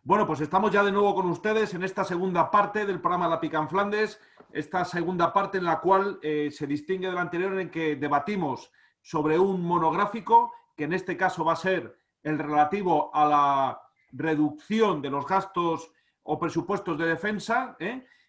Bueno, pues estamos ya de nuevo con ustedes en esta segunda parte del programa La Pica en Flandes, esta segunda parte en la cual se distingue de la anterior en que debatimos sobre un monográfico, que en este caso va a ser el relativo a la reducción de los gastos o presupuestos de defensa,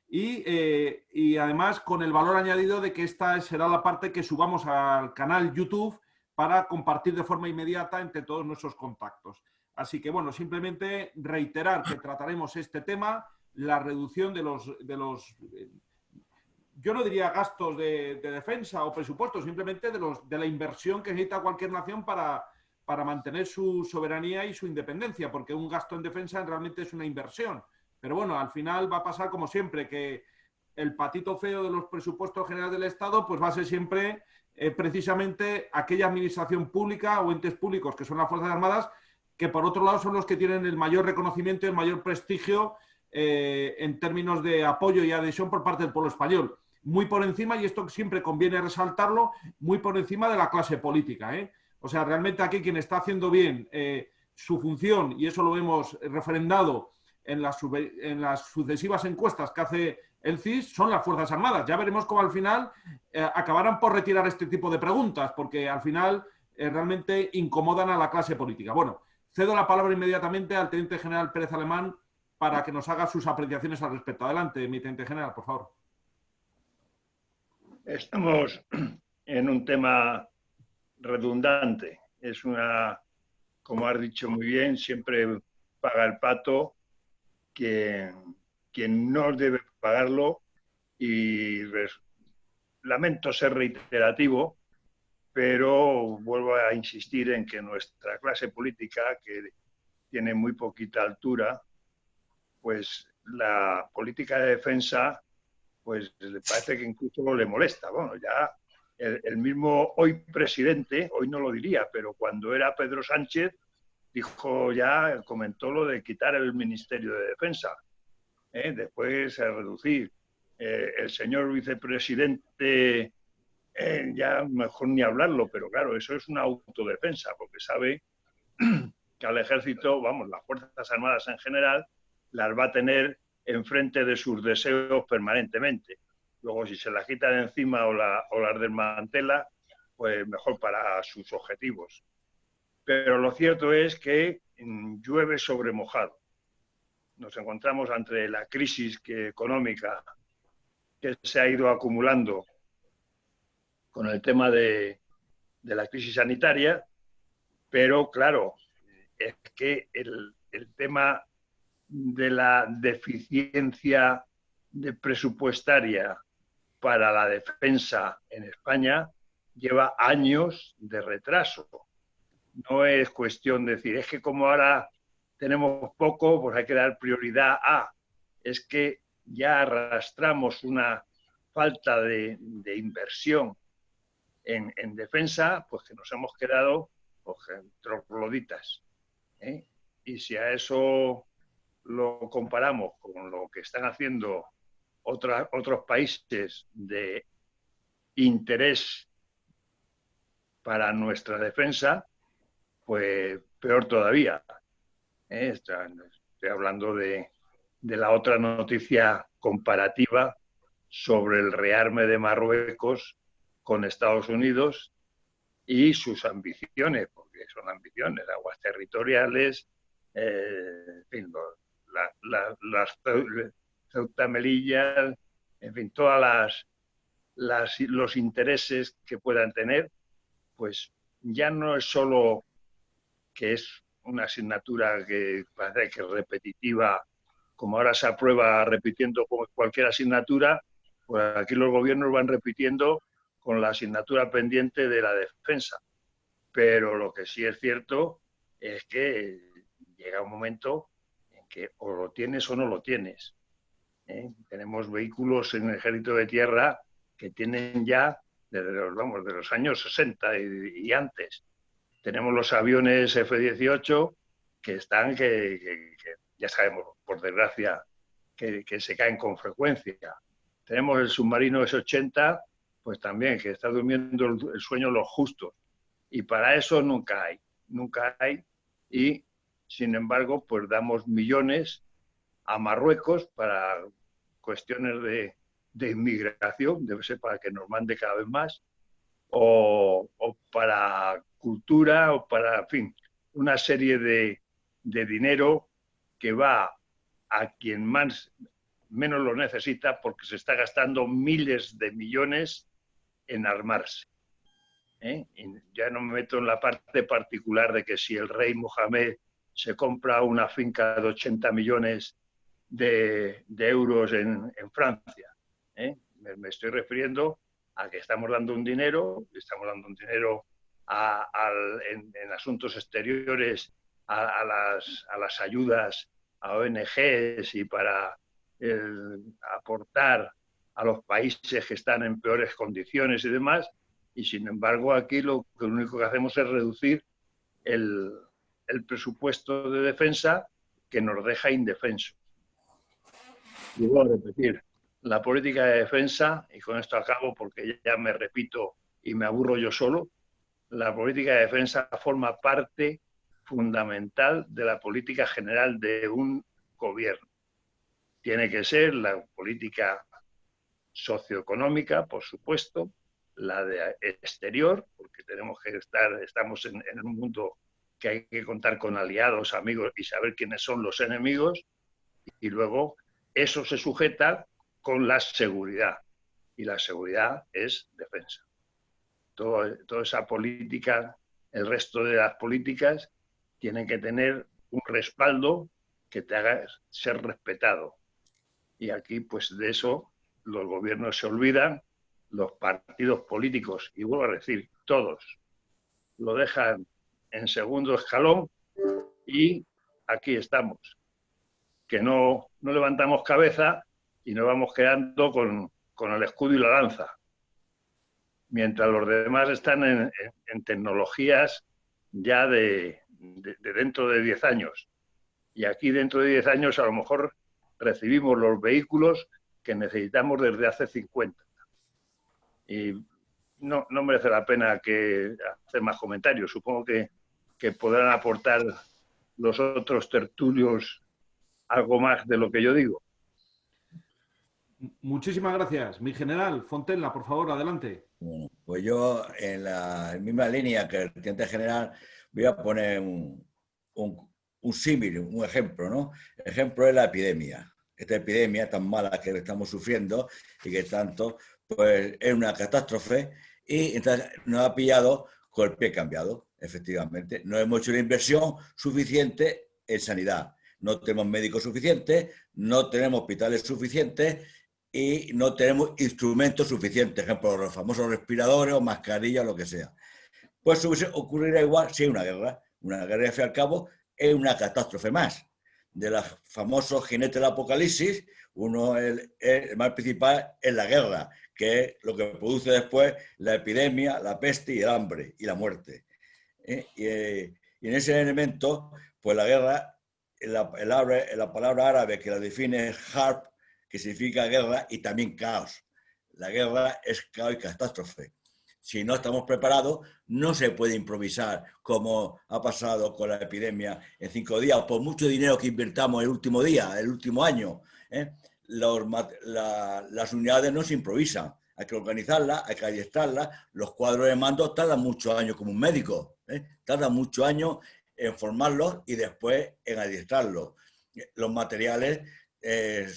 y además con el valor añadido de que esta será la parte que subamos al canal YouTube para compartir de forma inmediata entre todos nuestros contactos. Así que, bueno, simplemente reiterar que trataremos este tema, la reducción de los yo no diría gastos de defensa o presupuestos, simplemente de la inversión que necesita cualquier nación para mantener su soberanía y su independencia, porque un gasto en defensa realmente es una inversión. Pero bueno, al final va a pasar como siempre, que el patito feo de los presupuestos generales del Estado pues va a ser siempre precisamente aquella administración pública o entes públicos que son las Fuerzas Armadas, que por otro lado son los que tienen el mayor reconocimiento y el mayor prestigio en términos de apoyo y adhesión por parte del pueblo español. Muy por encima, y esto siempre conviene resaltarlo, muy por encima de la clase política. O sea, realmente aquí quien está haciendo bien su función, y eso lo hemos referendado en las sucesivas encuestas que hace el CIS, son las Fuerzas Armadas. Ya veremos cómo al final acabarán por retirar este tipo de preguntas, porque al final realmente incomodan a la clase política. Bueno, cedo la palabra inmediatamente al Teniente General Pérez Alemán para que nos haga sus apreciaciones al respecto. Adelante, mi Teniente General, por favor. Estamos en un tema redundante. Es como has dicho muy bien, siempre paga el pato quien no debe pagarlo, y lamento ser reiterativo, pero vuelvo a insistir en que nuestra clase política, que tiene muy poquita altura, pues la política de defensa, pues le parece que incluso le molesta. Bueno, ya el mismo hoy presidente, hoy no lo diría, pero cuando era Pedro Sánchez, comentó lo de quitar el Ministerio de Defensa. Después reducir. El señor vicepresidente, ya mejor ni hablarlo, pero claro, eso es una autodefensa, porque sabe que al ejército, las Fuerzas Armadas en general, las va a tener enfrente de sus deseos permanentemente. Luego, si se las quita de encima o las desmantela, pues mejor para sus objetivos. Pero lo cierto es que llueve sobre mojado. Nos encontramos ante la crisis económica que se ha ido acumulando con el tema de la crisis sanitaria, pero claro, es que el tema de la deficiencia presupuestaria para la defensa en España lleva años de retraso. No es cuestión de decir, es que como ahora tenemos poco, pues hay que dar prioridad a. Es que ya arrastramos una falta de inversión en defensa, pues que nos hemos quedado trogloditas. Y si a eso lo comparamos con lo que están haciendo otros países de interés para nuestra defensa, pues peor todavía. Estoy hablando de la otra noticia comparativa sobre el rearme de Marruecos con Estados Unidos y sus ambiciones, porque son ambiciones, aguas territoriales, en fin, las Ceuta, Melilla, en fin, todas los intereses que puedan tener, pues ya no es solo que es una asignatura que parece que es repetitiva, como ahora se aprueba repitiendo cualquier asignatura, pues aquí los gobiernos van repitiendo con la asignatura pendiente de la defensa. Pero lo que sí es cierto es que llega un momento en que o lo tienes o no lo tienes. Tenemos vehículos en el ejército de tierra que tienen ya desde los años 60 y antes. Tenemos los aviones F-18 que están, que ya sabemos, por desgracia, que se caen con frecuencia. Tenemos el submarino S-80, pues también, que está durmiendo el sueño de los justos. Y para eso nunca hay. Y sin embargo, pues damos millones a Marruecos para cuestiones de inmigración, debe ser para que nos mande cada vez más, o para cultura, o para, en fin, una serie de dinero que va a quien menos lo necesita, porque se está gastando miles de millones en armarse. Y ya no me meto en la parte particular de que si el rey Mohamed se compra una finca de 80 millones de euros en Francia. Me estoy refiriendo a que estamos dando un dinero en asuntos exteriores a las ayudas a ONGs y para aportar a los países que están en peores condiciones y demás, y sin embargo aquí lo único que hacemos es reducir el presupuesto de defensa, que nos deja indefensos. Y vuelvo a repetir, la política de defensa, y con esto acabo porque ya me repito y me aburro yo solo, la política de defensa forma parte fundamental de la política general de un gobierno. Tiene que ser la política socioeconómica, por supuesto, la de exterior, porque estamos en un mundo que hay que contar con aliados, amigos y saber quiénes son los enemigos, y luego eso se sujeta con la seguridad, y la seguridad es defensa. Toda esa política, el resto de las políticas tienen que tener un respaldo que te haga ser respetado. Y aquí, pues de eso, los gobiernos se olvidan, los partidos políticos, y vuelvo a decir, todos, lo dejan en segundo escalón, y aquí estamos, que no levantamos cabeza y nos vamos quedando con el escudo y la lanza, mientras los demás están en tecnologías ya de dentro de 10 años. Y aquí dentro de 10 años a lo mejor recibimos los vehículos que necesitamos desde hace 50. Y no merece la pena hacer más comentarios. Supongo que podrán aportar los otros tertulios algo más de lo que yo digo. Muchísimas gracias. Mi general, Fontella, por favor, adelante. Bueno, pues yo en la misma línea que el teniente general voy a poner un símil, un ejemplo, ¿no? El ejemplo es la epidemia. Esta epidemia tan mala que estamos sufriendo y que tanto, pues es una catástrofe, y entonces nos ha pillado con el pie cambiado, efectivamente. No hemos hecho una inversión suficiente en sanidad. No tenemos médicos suficientes, no tenemos hospitales suficientes y no tenemos instrumentos suficientes, por ejemplo, los famosos respiradores o mascarillas o lo que sea. Pues ocurrirá igual si hay una guerra. Una guerra, al fin y al cabo, es una catástrofe más. De los famosos jinetes del apocalipsis, el mal principal es la guerra, que es lo que produce después la epidemia, la peste y el hambre y la muerte. Y en ese elemento, pues la guerra, la palabra árabe que la define es harb, que significa guerra, y también caos. La guerra es caos y catástrofe. Si no estamos preparados, no se puede improvisar, como ha pasado con la epidemia en 5 días, por mucho dinero que invirtamos el último día, el último año. Las unidades no se improvisan, hay que organizarlas, hay que adiestrarlas. Los cuadros de mando tardan muchos años, como un médico, tardan muchos años en formarlos y después en adiestrarlos. Los materiales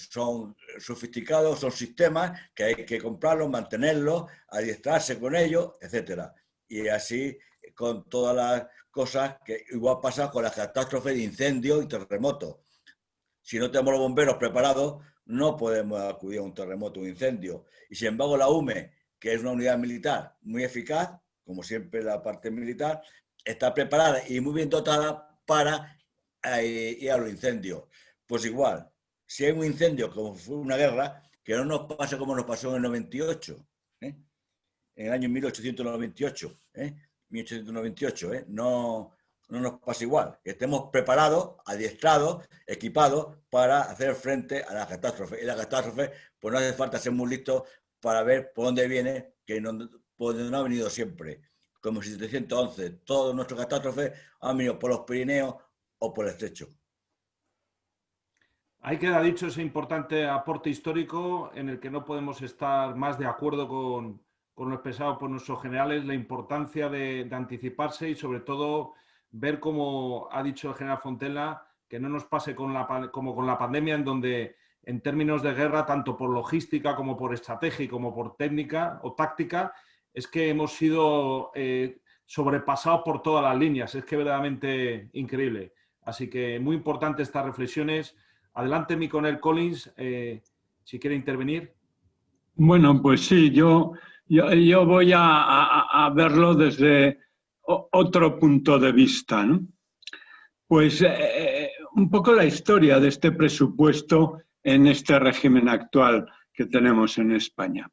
son sofisticados, son sistemas que hay que comprarlos, mantenerlos, adiestrarse con ellos, etcétera. Y así con todas las cosas que igual pasa con las catástrofes de incendios y terremotos. Si no tenemos los bomberos preparados, no podemos acudir a un terremoto o un incendio. Y sin embargo la UME, que es una unidad militar muy eficaz, como siempre la parte militar, está preparada y muy bien dotada para ir a los incendios. Pues igual, si hay un incendio como fue una guerra, que no nos pase como nos pasó en el 98, en el año 1898, 1898, no nos pasa igual, que estemos preparados, adiestrados, equipados para hacer frente a la catástrofe. Y la catástrofe, pues no hace falta ser muy listos para ver por dónde viene, que por donde no ha venido siempre. Como 711, todos nuestros catástrofes han venido por los Pirineos o por el estrecho. Ahí queda dicho ese importante aporte histórico en el que no podemos estar más de acuerdo con lo expresado por nuestros generales, la importancia de anticiparse y sobre todo ver, como ha dicho el general Fontella, que no nos pase como con la pandemia, en donde en términos de guerra, tanto por logística como por estrategia y como por técnica o táctica, es que hemos sido sobrepasados por todas las líneas. Es que verdaderamente increíble. Así que muy importante estas reflexiones. Adelante, mi coronel Collins, si quiere intervenir. Bueno, pues sí, yo voy a verlo desde otro punto de vista, ¿no? Pues un poco la historia de este presupuesto en este régimen actual que tenemos en España.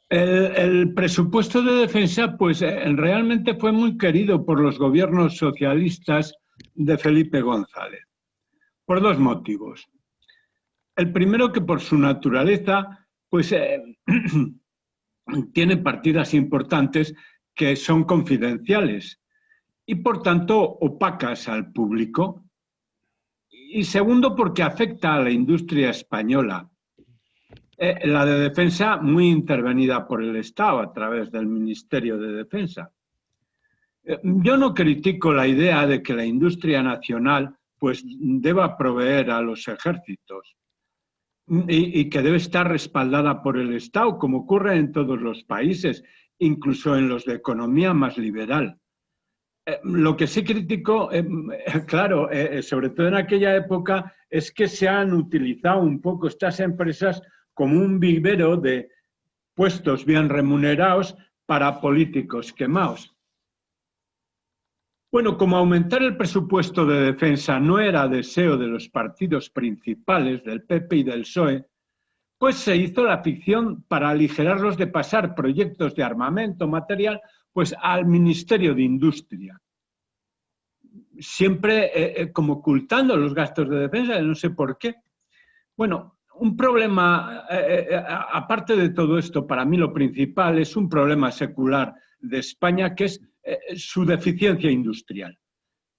El presupuesto de defensa, pues realmente fue muy querido por los gobiernos socialistas de Felipe González, por dos motivos. El primero, que por su naturaleza, pues tiene partidas importantes que son confidenciales y por tanto opacas al público. Y segundo, porque afecta a la industria española. La de defensa muy intervenida por el Estado a través del Ministerio de Defensa. Yo no critico la idea de que la industria nacional pues deba proveer a los ejércitos y que debe estar respaldada por el Estado, como ocurre en todos los países, incluso en los de economía más liberal. Lo que sí critico, claro, sobre todo en aquella época, es que se han utilizado un poco estas empresas como un vivero de puestos bien remunerados para políticos quemados. Bueno, como aumentar el presupuesto de defensa no era deseo de los partidos principales, del PP y del PSOE, pues se hizo la ficción para aligerarlos de pasar proyectos de armamento material pues al Ministerio de Industria. Siempre como ocultando los gastos de defensa, no sé por qué. Bueno, un problema, aparte de todo esto, para mí lo principal es un problema secular de España, que es su deficiencia industrial.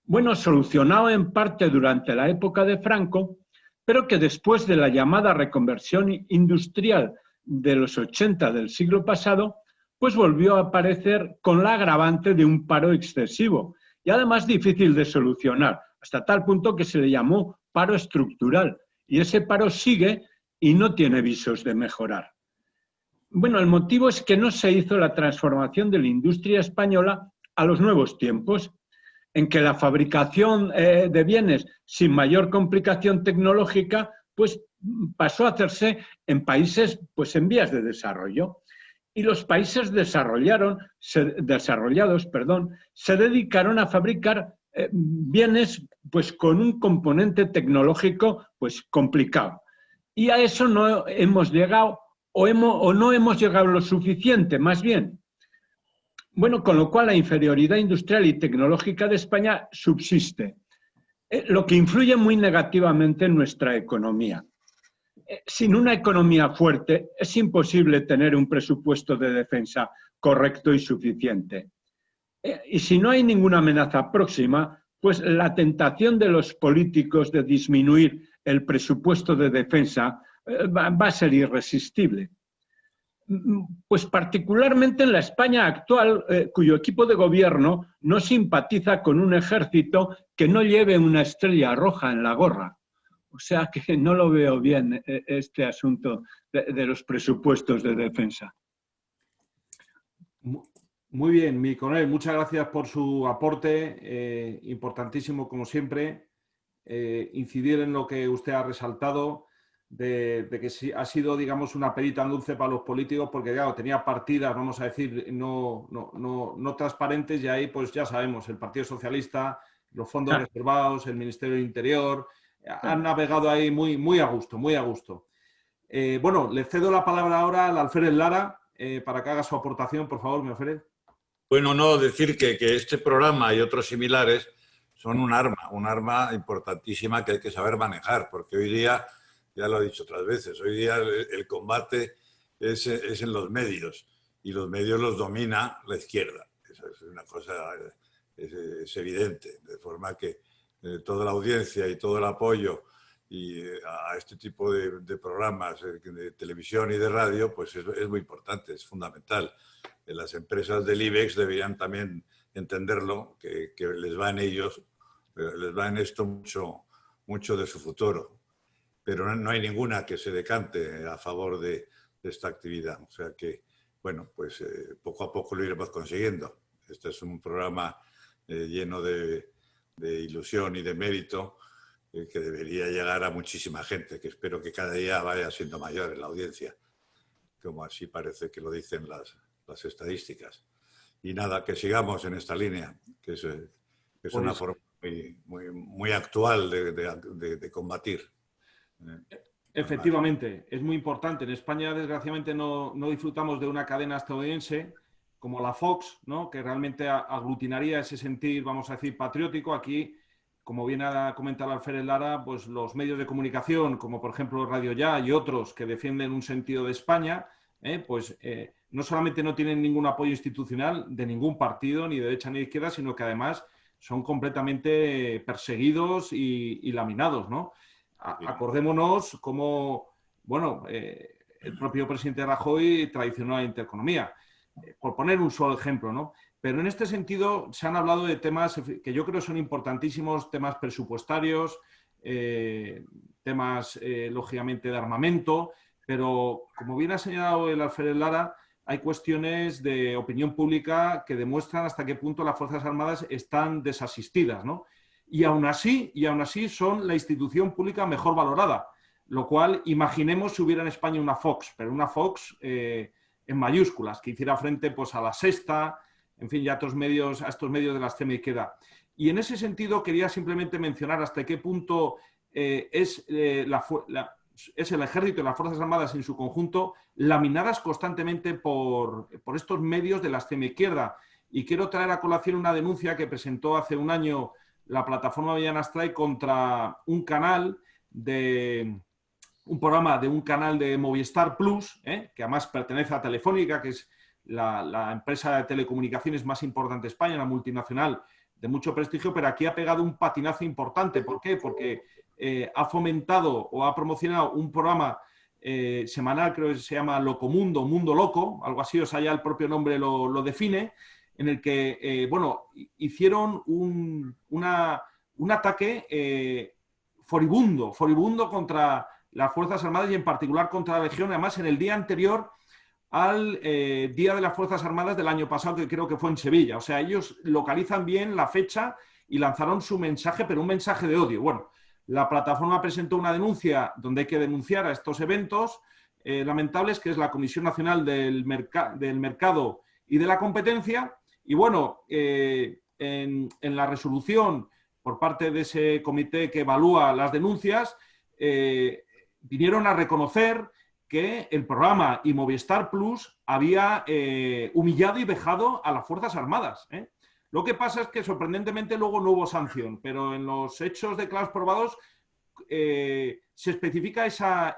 Bueno, solucionado en parte durante la época de Franco, pero que después de la llamada reconversión industrial de los 80 del siglo pasado, pues volvió a aparecer con la agravante de un paro excesivo y además difícil de solucionar, hasta tal punto que se le llamó paro estructural. Y ese paro sigue y no tiene visos de mejorar. Bueno, el motivo es que no se hizo la transformación de la industria española a los nuevos tiempos, en que la fabricación de bienes sin mayor complicación tecnológica pues pasó a hacerse en países pues en vías de desarrollo. Y los países desarrollados se dedicaron a fabricar bienes pues con un componente tecnológico pues complicado. Y a eso no hemos llegado o no hemos llegado lo suficiente, más bien. Bueno, con lo cual la inferioridad industrial y tecnológica de España subsiste, lo que influye muy negativamente en nuestra economía. Sin una economía fuerte es imposible tener un presupuesto de defensa correcto y suficiente. Y si no hay ninguna amenaza próxima, pues la tentación de los políticos de disminuir el presupuesto de defensa va a ser irresistible. Pues particularmente en la España actual, cuyo equipo de gobierno no simpatiza con un ejército que no lleve una estrella roja en la gorra. O sea que no lo veo bien este asunto de los presupuestos de defensa. Muy bien, mi coronel, muchas gracias por su aporte, importantísimo como siempre, incidir en lo que usted ha resaltado, de que sí, ha sido, digamos, una perita dulce para los políticos, porque claro, tenía partidas, vamos a decir, no transparentes, y ahí pues ya sabemos, el Partido Socialista, los fondos reservados, el Ministerio del Interior, han navegado ahí muy a gusto, muy a gusto. Bueno, le cedo la palabra ahora al alférez Lara para que haga su aportación, por favor, mi alférez. Bueno, no, decir que este programa y otros similares son un arma importantísima que hay que saber manejar, porque hoy día, ya lo he dicho otras veces, hoy día el combate es en los medios, y los medios los domina la izquierda. Eso es una cosa, es evidente, de forma que toda la audiencia y todo el apoyo a este tipo de programas de televisión y de radio, pues es muy importante, es fundamental. Las empresas del IBEX deberían también entenderlo, que les va en ellos, les va en esto mucho de su futuro. Pero no hay ninguna que se decante a favor de esta actividad. O sea que, bueno, pues poco a poco lo iremos consiguiendo. Este es un programa lleno de ilusión y de mérito que debería llegar a muchísima gente, que espero que cada día vaya siendo mayor en la audiencia, como así parece que lo dicen las estadísticas. Y nada, que sigamos en esta línea, que es una forma muy actual de combatir. Efectivamente, es muy importante. En España, desgraciadamente, no disfrutamos de una cadena estadounidense como la Fox, ¿no? Que realmente aglutinaría ese sentir, vamos a decir, patriótico. Aquí, como bien ha comentado Alférez Lara, pues los medios de comunicación, como por ejemplo Radio Ya y otros que defienden un sentido de España, no solamente no tienen ningún apoyo institucional de ningún partido, ni de derecha ni de izquierda, sino que además son completamente perseguidos y laminados, ¿no? Acordémonos cómo, bueno, el propio presidente Rajoy traicionó la intereconomía, por poner un solo ejemplo, ¿no? Pero en este sentido se han hablado de temas que yo creo son importantísimos, temas presupuestarios, temas, lógicamente, de armamento, pero como bien ha señalado el Alférez Lara, hay cuestiones de opinión pública que demuestran hasta qué punto las Fuerzas Armadas están desasistidas, ¿no? Y aún así son la institución pública mejor valorada, lo cual imaginemos si hubiera en España una Fox, pero una Fox en mayúsculas, que hiciera frente pues, a La Sexta, en fin, ya a estos medios de la extrema izquierda. Y en ese sentido quería simplemente mencionar hasta qué punto es el ejército y las Fuerzas Armadas en su conjunto laminadas constantemente por estos medios de la extrema izquierda. Y quiero traer a colación una denuncia que presentó hace un año la plataforma Villana Strike contra un programa de un canal de Movistar Plus, que además pertenece a Telefónica, que es la empresa de telecomunicaciones más importante de España, una multinacional de mucho prestigio, pero aquí ha pegado un patinazo importante. ¿Por qué? Porque ha fomentado o ha promocionado un programa semanal, creo que se llama Locomundo, Mundo Loco, algo así, o sea, ya el propio nombre lo define, en el que, hicieron un ataque furibundo contra las Fuerzas Armadas y en particular contra la Legión, además en el día anterior al Día de las Fuerzas Armadas del año pasado, que creo que fue en Sevilla. O sea, ellos localizan bien la fecha y lanzaron su mensaje, pero un mensaje de odio. Bueno, la plataforma presentó una denuncia donde hay que denunciar a estos eventos lamentables, que es la Comisión Nacional del Mercado y de la Competencia. Y bueno, en la resolución por parte de ese comité que evalúa las denuncias, vinieron a reconocer que el programa y Movistar Plus había humillado y vejado a las Fuerzas Armadas. Lo que pasa es que sorprendentemente luego no hubo sanción, pero en los hechos declarados probados se especifica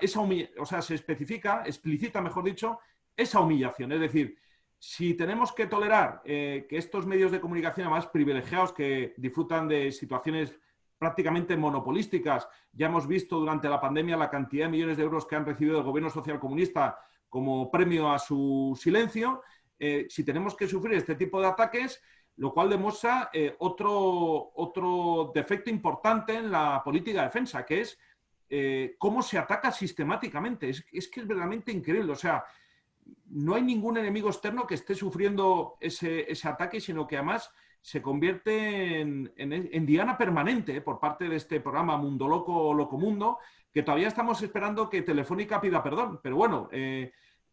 explícita, mejor dicho, esa humillación. Es decir, si tenemos que tolerar que estos medios de comunicación, además privilegiados, que disfrutan de situaciones prácticamente monopolísticas, ya hemos visto durante la pandemia la cantidad de millones de euros que han recibido el gobierno socialcomunista como premio a su silencio, si tenemos que sufrir este tipo de ataques, lo cual demuestra otro defecto importante en la política de defensa, que es cómo se ataca sistemáticamente. Es que es verdaderamente increíble. O sea, no hay ningún enemigo externo que esté sufriendo ese ataque, sino que además se convierte en diana permanente por parte de este programa Mundo Loco o Locomundo, que todavía estamos esperando que Telefónica pida perdón. Pero bueno,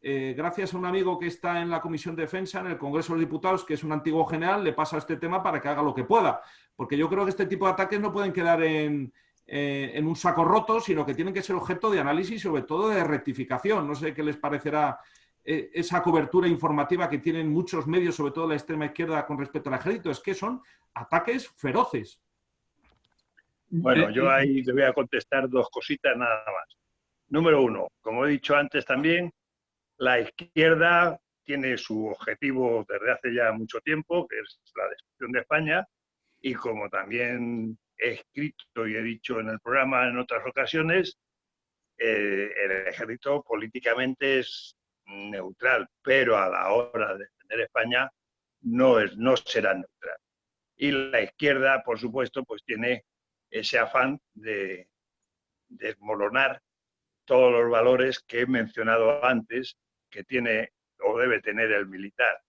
gracias a un amigo que está en la Comisión de Defensa, en el Congreso de los Diputados, que es un antiguo general, le pasa este tema para que haga lo que pueda. Porque yo creo que este tipo de ataques no pueden quedar en un saco roto, sino que tienen que ser objeto de análisis y sobre todo de rectificación. No sé qué les parecerá esa cobertura informativa que tienen muchos medios, sobre todo la extrema izquierda, con respecto al ejército. Es que son ataques feroces. Bueno, yo ahí te voy a contestar dos cositas nada más. Número uno, como he dicho antes también, la izquierda tiene su objetivo desde hace ya mucho tiempo, que es la destrucción de España, y como también he escrito y he dicho en el programa en otras ocasiones, el ejército políticamente es neutral, pero a la hora de defender España no será neutral. Y la izquierda, por supuesto, pues tiene ese afán de desmoronar todos los valores que he mencionado antes que tiene o debe tener el militar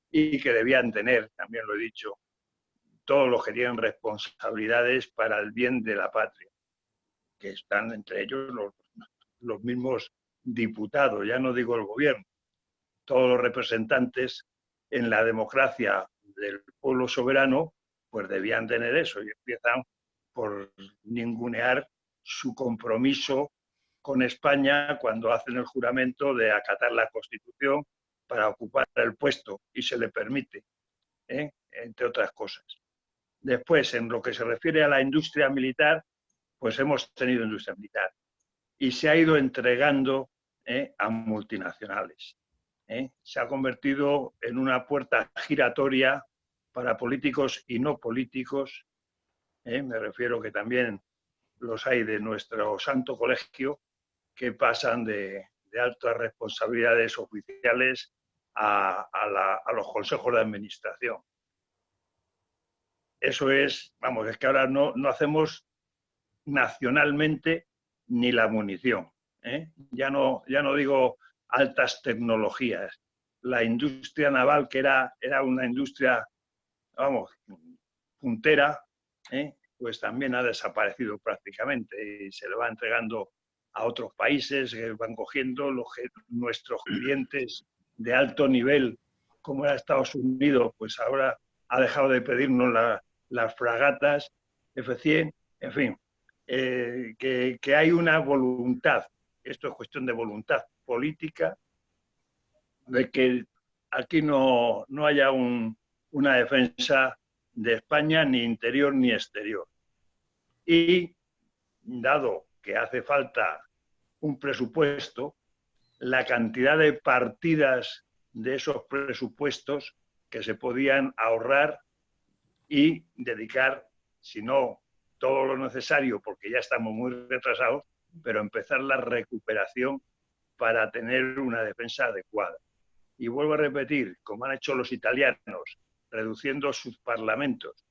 y que debían tener, también lo he dicho, todos los que tienen responsabilidades para el bien de la patria, que están entre ellos los mismos diputados, ya no digo el gobierno, todos los representantes en la democracia del pueblo soberano, pues debían tener eso y empiezan por ningunear su compromiso con España cuando hacen el juramento de acatar la Constitución para ocupar el puesto y se le permite, entre otras cosas. Después, en lo que se refiere a la industria militar, pues hemos tenido industria militar y se ha ido entregando a multinacionales. Se ha convertido en una puerta giratoria para políticos y no políticos. Me refiero que también los hay de nuestro santo colegio que pasan de altas responsabilidades oficiales a los consejos de administración. Eso es, vamos, es que ahora no hacemos nacionalmente ni la munición. Ya no digo altas tecnologías. La industria naval, que era una industria, vamos, puntera, pues también ha desaparecido prácticamente y se le va entregando a otros países que van cogiendo nuestros clientes de alto nivel, como era Estados Unidos, pues ahora ha dejado de pedirnos las fragatas F-100, en fin, que hay una voluntad, esto es cuestión de voluntad política, de que aquí no haya una defensa de España ni interior ni exterior. Y dado que hace falta un presupuesto, la cantidad de partidas de esos presupuestos que se podían ahorrar y dedicar, si no todo lo necesario, porque ya estamos muy retrasados, pero empezar la recuperación para tener una defensa adecuada. Y vuelvo a repetir, como han hecho los italianos, reduciendo sus parlamentos.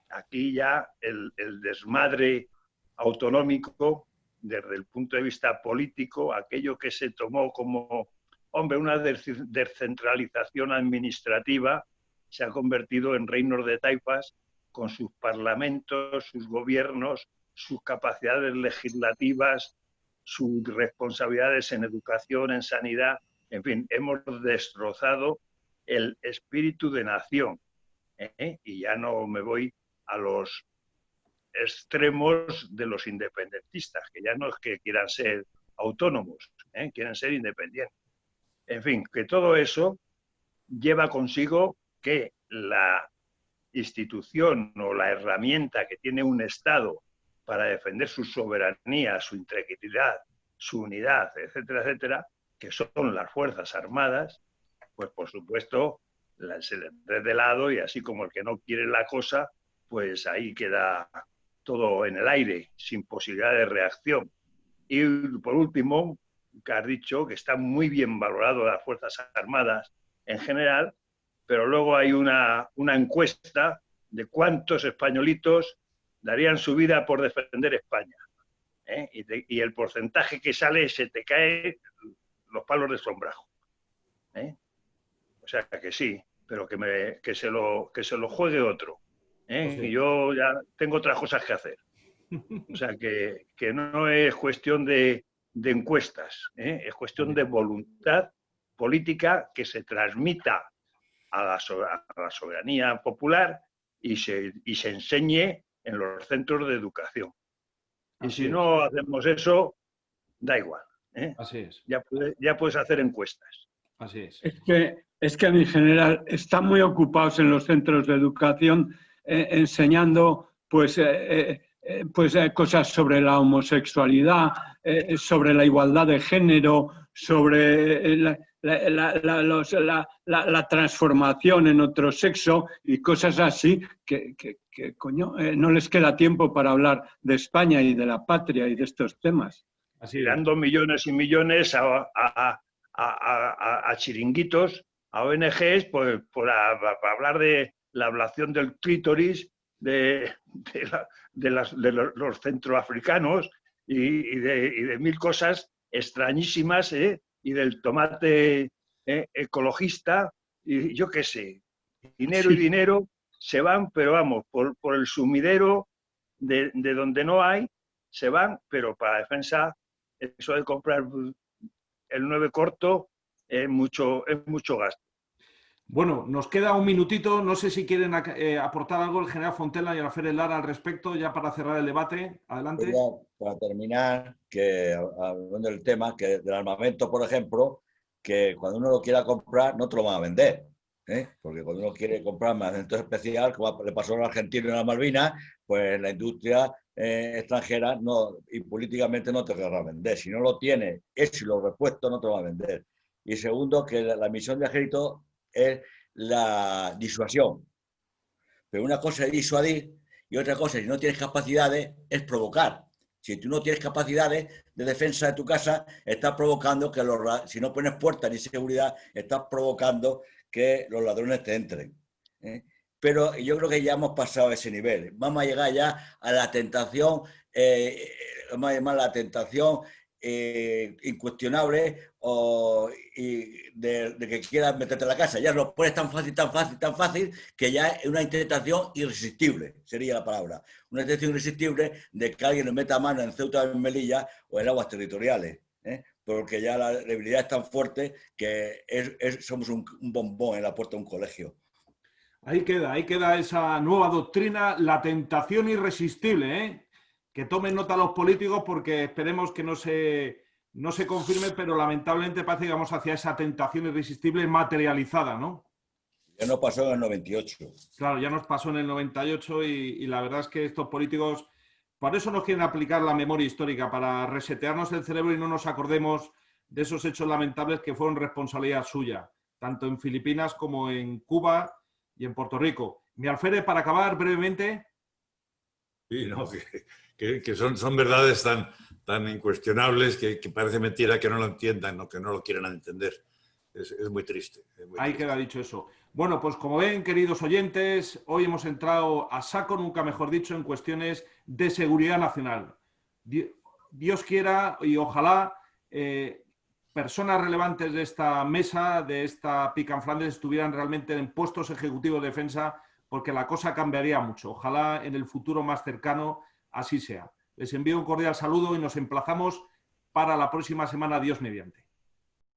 Aquí ya el desmadre autonómico, desde el punto de vista político, aquello que se tomó como, hombre, una descentralización administrativa, se ha convertido en reinos de taifas con sus parlamentos, sus gobiernos, sus capacidades legislativas, sus responsabilidades en educación, en sanidad. En fin, hemos destrozado el espíritu de nación. Y ya no me voy a los extremos de los independentistas, que ya no es que quieran ser autónomos, quieren ser independientes. En fin, que todo eso lleva consigo que la institución o la herramienta que tiene un Estado para defender su soberanía, su integridad, su unidad, etcétera, etcétera, que son las Fuerzas Armadas, pues por supuesto se les ve de lado y así como el que no quiere la cosa, pues ahí queda todo en el aire, sin posibilidad de reacción. Y por último, que has dicho que está muy bien valorado las Fuerzas Armadas en general, pero luego hay una encuesta de cuántos españolitos darían su vida por defender España. Y el porcentaje que sale se te cae los palos de sombrajo. O sea que sí, pero que se lo juegue otro. Y yo ya tengo otras cosas que hacer. O sea que no es cuestión de encuestas, es cuestión de voluntad política que se transmita a la soberanía popular y se enseñe en los centros de educación. Y si no hacemos eso, da igual. Así es. Ya puedes hacer encuestas. Así es. Es que en general están muy ocupados en los centros de educación enseñando pues cosas sobre la homosexualidad, sobre la igualdad de género, sobre la transformación en otro sexo y cosas así que coño, no les queda tiempo para hablar de España y de la patria y de estos temas. Así dando millones y millones a chiringuitos, a ONGs, pues, para hablar de la ablación del clítoris de los centroafricanos y de mil cosas extrañísimas, y del tomate ecologista, y yo qué sé. Dinero y dinero se van, pero vamos, por el sumidero de donde no hay, se van, pero para defensa, eso de comprar el 9 corto es mucho gasto. Bueno, nos queda un minutito. No sé si quieren aportar algo el general Fontela y Alférez Lara al respecto, ya para cerrar el debate. Adelante. Para terminar, que hablando del tema, que del armamento, por ejemplo, que cuando uno lo quiera comprar, no te lo van a vender. Porque cuando uno quiere comprar armamento especial, como le pasó al argentino en la Malvinas, pues la industria extranjera y políticamente no te querrá vender. Si no lo tiene, eso y los repuestos no te lo va a vender. Y segundo, que la misión del ejército es la disuasión. Pero una cosa es disuadir y otra cosa, si no tienes capacidades, es provocar. Si tú no tienes capacidades de defensa de tu casa, estás provocando que si no pones puertas ni seguridad, estás provocando que los ladrones te entren. Pero yo creo que ya hemos pasado ese nivel. Vamos a llegar ya a la tentación, vamos a llamar la tentación incuestionable de que quieras meterte en la casa. Ya lo pones tan fácil, que ya es una tentación irresistible, sería la palabra. Una tentación irresistible de que alguien le meta mano en Ceuta, en Melilla o en aguas territoriales. Porque ya la debilidad es tan fuerte que somos un bombón en la puerta de un colegio. Ahí queda esa nueva doctrina, la tentación irresistible, que tomen nota los políticos, porque esperemos que no se confirme, pero lamentablemente parece que vamos hacia esa tentación irresistible materializada, ¿no? Ya nos pasó en el 98. Claro, ya nos pasó en el 98 y la verdad es que estos políticos, por eso nos quieren aplicar la memoria histórica, para resetearnos el cerebro y no nos acordemos de esos hechos lamentables que fueron responsabilidad suya, tanto en Filipinas como en Cuba y en Puerto Rico. Mi Alférez, para acabar brevemente. Sí, no, que son verdades tan incuestionables que parece mentira que no lo entiendan o que no lo quieran entender. Es muy triste. Ahí queda dicho eso. Bueno, pues como ven, queridos oyentes, hoy hemos entrado a saco, nunca mejor dicho, en cuestiones de seguridad nacional. Dios quiera y ojalá personas relevantes de esta mesa, de esta Pick and Flanders, estuvieran realmente en puestos ejecutivos de defensa, porque la cosa cambiaría mucho. Ojalá en el futuro más cercano así sea. Les envío un cordial saludo y nos emplazamos para la próxima semana, Dios mediante.